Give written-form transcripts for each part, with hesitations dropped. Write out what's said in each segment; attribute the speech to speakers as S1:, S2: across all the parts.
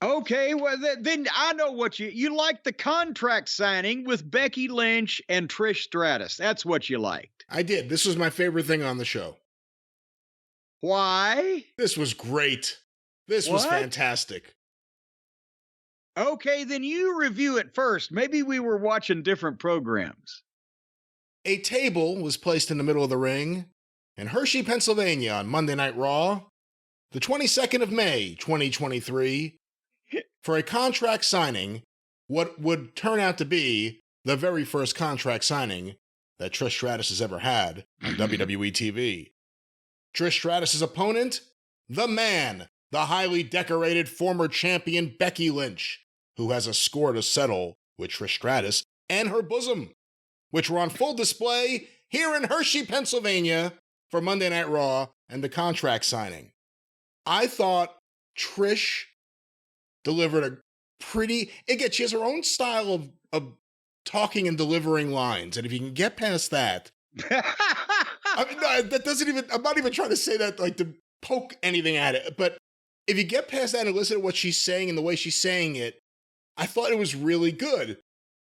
S1: Okay, well then I know what you like the contract signing with Becky Lynch and Trish Stratus. That's what you liked.
S2: I did. This was my favorite thing on the show.
S1: Why?
S2: This was great. This was
S1: What?
S2: fantastic.
S1: Okay, then you review it first. Maybe we were watching different programs.
S2: A table was placed in the middle of the ring in Hershey, Pennsylvania on Monday Night Raw, the 22nd of May, 2023, for a contract signing, what would turn out to be the very first contract signing that Trish Stratus has ever had on WWE TV. Trish Stratus' opponent, the man, the highly decorated former champion Becky Lynch, who has a score to settle with Trish Stratus and her bosom, which were on full display here in Hershey, Pennsylvania for Monday Night Raw and the contract signing. I thought Trish delivered a pretty, again, she has her own style of talking and delivering lines. And if you can get past that, I mean, no, that doesn't even, I'm not even trying to say that like to poke anything at it. But if you get past that and listen to what she's saying and the way she's saying it, I thought it was really good.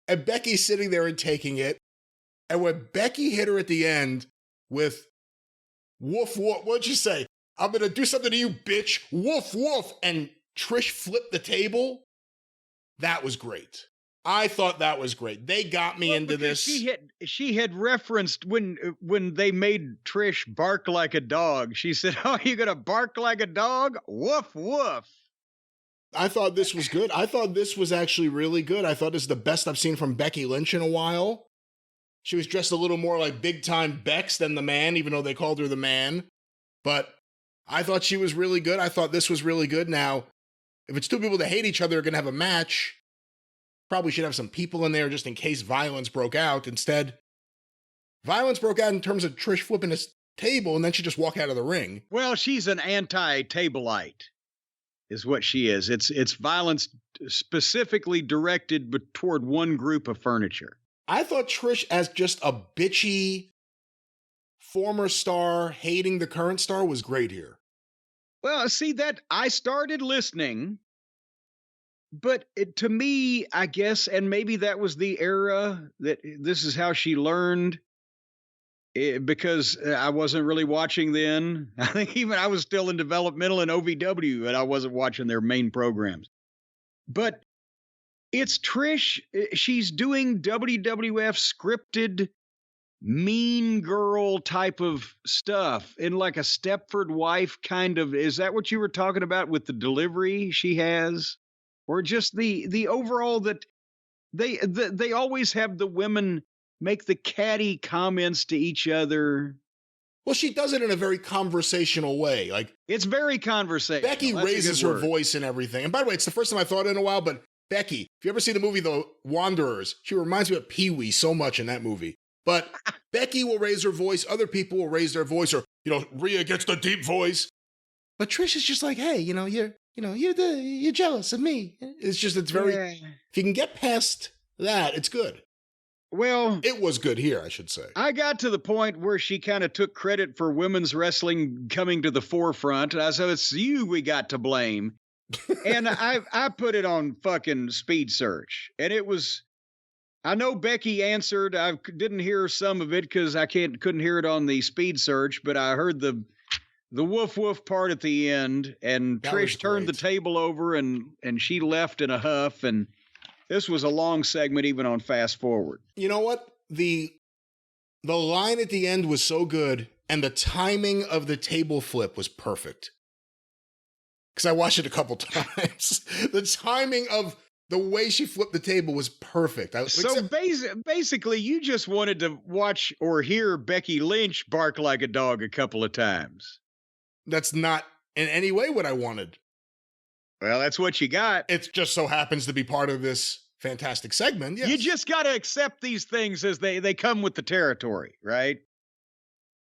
S2: And Becky's sitting there and taking it. And when Becky hit her at the end with woof, woof, what'd you say? I'm going to do something to you, bitch. Woof, woof. And Trish flipped the table. That was great. I thought that was great. They got me into this.
S1: She had referenced when they made Trish bark like a dog. She said, "Oh, you gonna bark like a dog? Woof woof."
S2: I thought this was good. I thought this was actually really good. I thought this is the best I've seen from Becky Lynch in a while. She was dressed a little more like big time Bex than the man, even though they called her the man. But I thought she was really good. I thought this was really good. Now, if it's two people that hate each other are going to have a match, probably should have some people in there just in case violence broke out. Instead, violence broke out in terms of Trish flipping this table, and then she just walked out of the ring.
S1: Well, she's an anti-tableite, is what she is. It's violence specifically directed toward one group of furniture.
S2: I thought Trish as just a bitchy former star hating the current star was great here.
S1: Well, see that I started listening, but to me, I guess, and maybe that was the era that this is how she learned, because I wasn't really watching then. I think even I was still in developmental and OVW, and I wasn't watching their main programs. But it's Trish. She's doing WWF scripted mean girl type of stuff in like a Stepford wife kind of. Is that what you were talking about with the delivery she has? Or just the overall that they always have the women make the catty comments to each other.
S2: Well, she does it in a very conversational way. Like,
S1: it's very conversational.
S2: Becky raises her voice and everything. And by the way, it's the first time I thought it in a while, but Becky, if you ever see the movie The Wanderers, she reminds me of Pee-wee so much in that movie. But Becky will raise her voice, other people will raise their voice, or, Rhea gets the deep voice. But Trish is just like, hey, you're jealous of me. It's very, if you can get past that, it's good.
S1: Well,
S2: it was good here, I should say.
S1: I got to the point where she kind of took credit for women's wrestling coming to the forefront. And I said, it's you we got to blame. And I put it on fucking speed search. And it was, I know Becky answered. I didn't hear some of it because I couldn't hear it on the speed search, but I heard the woof woof part at the end, and that Trish turned the table over and she left in a huff, and this was a long segment even on fast forward.
S2: You know what? The line at the end was so good, and the timing of the table flip was perfect. Because I watched it a couple times. The timing of the way she flipped the table was perfect.
S1: Basically, you just wanted to watch or hear Becky Lynch bark like a dog a couple of times.
S2: That's not in any way what I wanted.
S1: Well, that's what you got.
S2: It just so happens to be part of this fantastic segment. Yes.
S1: You just got to accept these things as they come with the territory, right?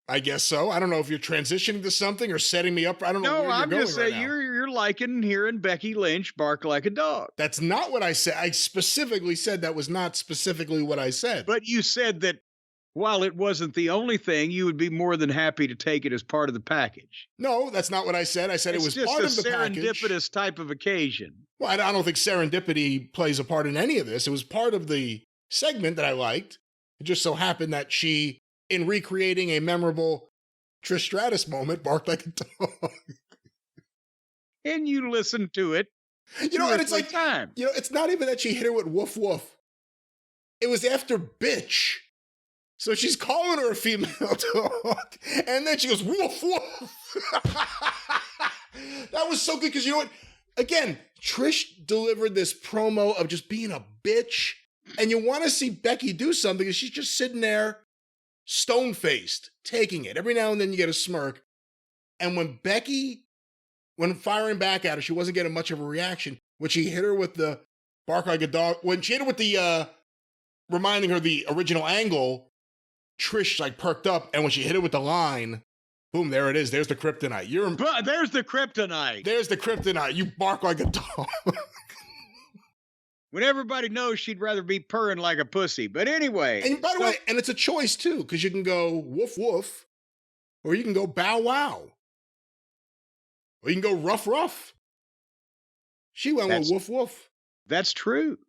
S2: I guess so. I don't know if you're transitioning to something or setting me up. I don't know.
S1: No, I'm just saying you're liking hearing Becky Lynch bark like a dog.
S2: That's not what I said. I specifically said that was not specifically what I said.
S1: But you said that while it wasn't the only thing, you would be more than happy to take it as part of the package.
S2: No, that's not what I said. I said it was part of the package.
S1: It's just a serendipitous type of occasion.
S2: Well, I don't think serendipity plays a part in any of this. It was part of the segment that I liked. It just so happened that she, in recreating a memorable Trish Stratus moment, barked like a dog.
S1: And you listen to it.
S2: You know, and it's like, you know, it's not even that she hit her with woof woof. It was after bitch. So she's calling her a female dog, and then she goes, woof, woof. That was so good, because you know what? Again, Trish delivered this promo of just being a bitch, and you want to see Becky do something, because she's just sitting there, stone-faced, taking it. Every now and then you get a smirk, and when firing back at her, she wasn't getting much of a reaction. When she hit her with the bark like a dog, when she hit her with the, reminding her the original angle, Trish like perked up, and when she hit it with the line, boom, there it is. There's the kryptonite.
S1: There's the kryptonite.
S2: There's the kryptonite. You bark like a dog.
S1: When everybody knows she'd rather be purring like a pussy. But anyway.
S2: And by the way, and it's a choice too, because you can go woof woof, or you can go bow wow, or you can go rough rough. She went with woof woof.
S1: That's true.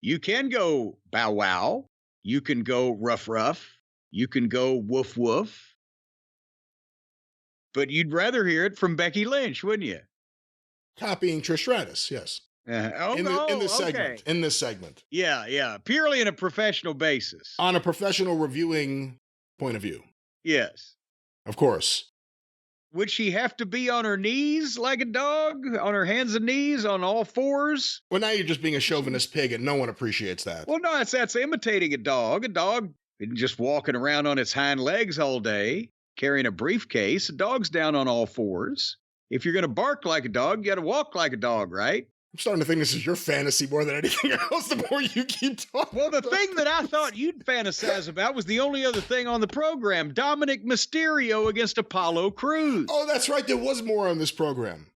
S1: You can go bow wow. You can go rough rough. You can go woof woof. But you'd rather hear it from Becky Lynch, wouldn't you?
S2: Copying Trish Stratus, yes. In this segment.
S1: Yeah. Purely in a professional basis.
S2: On a professional reviewing point of view.
S1: Yes.
S2: Of course.
S1: Would she have to be on her knees like a dog? On her hands and knees? On all fours?
S2: Well, now you're just being a chauvinist pig, and no one appreciates that.
S1: Well, no, that's imitating a dog. A dog isn't just walking around on its hind legs all day, carrying a briefcase. A dog's down on all fours. If you're going to bark like a dog, you got to walk like a dog, right?
S2: I'm starting to think this is your fantasy more than anything else the more you keep talking.
S1: Well, the thing that I thought you'd fantasize about was the only other thing on the program, Dominic Mysterio against Apollo Crews.
S2: Oh, that's right. There was more on this program.